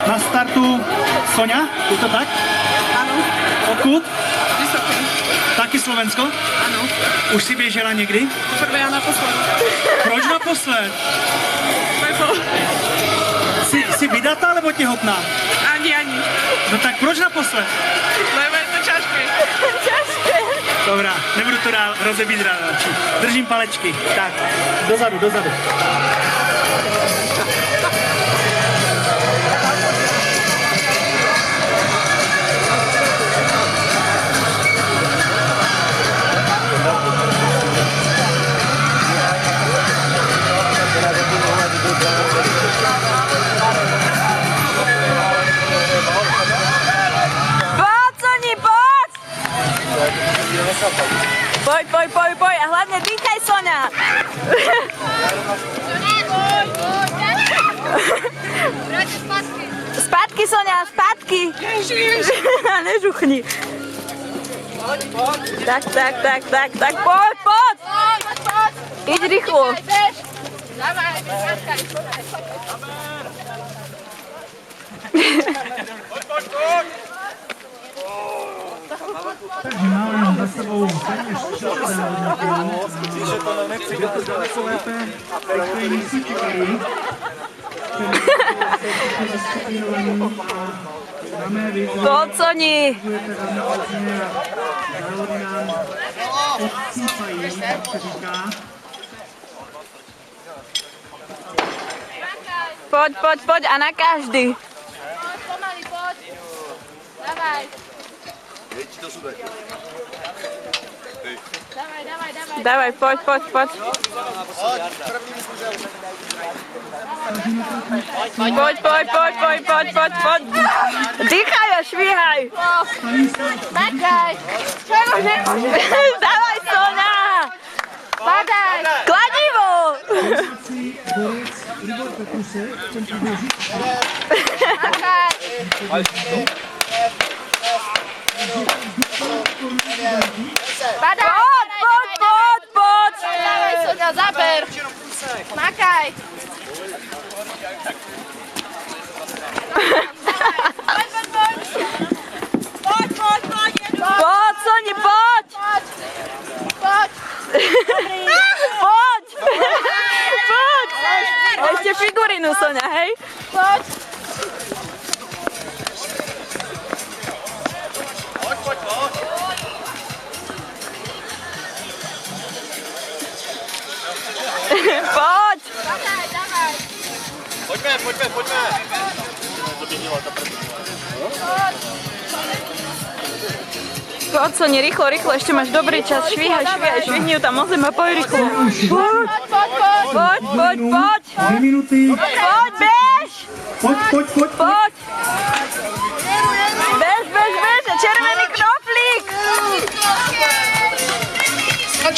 Na startu Soňa, je to tak? Áno. Odkud? Vysoký. Taky Slovensko? Áno. Už si běžela někdy? Poprvé a naposled. Proč naposled? Lebo Jsi vydatá nebo těhotná? ani. No tak proč naposled? Lebo je to ťažké. Dobrá, nebudu to dál rozebít ráno. Držím palečky. Tak, dozadu. Poj a hlavne dýchaj, Soňa. Spátky, Soňa, spátky. Nežuchni. Tak, poď. Iď rýchlo. Takže máme za sebou téměř 4 závodníků. Kde to daleko lépe, rychleji než si čekali. Jsme zaskupinovaní a na mé vizi Poconi. budete randomizně a závody nám odcípají, jak se říká. Poď a na každý. Pomaly, poď. Dávaj. Dávaj, poď. Poď. Dýchaj a švíhaj. Makaj. Dávaj, Soňa. Padaj. Kladivo. Borec Libor Petrusek v tomto běží. Makaj. Padaj. Poď. Dávaj, Soňa, zaber. Makaj. Poď, Soni, poď. Poď. Poď. Ešte figurínu, Soňa, hej? Poď. Poď. Dávaj. Pojďme. Poď, Soni, rýchlo, ešte máš dobrý čas. Švíhaj, švihni ju tam o zem a poď rýchlo. Poď. 2 minuty. Poď, bež. Pojď. Poď.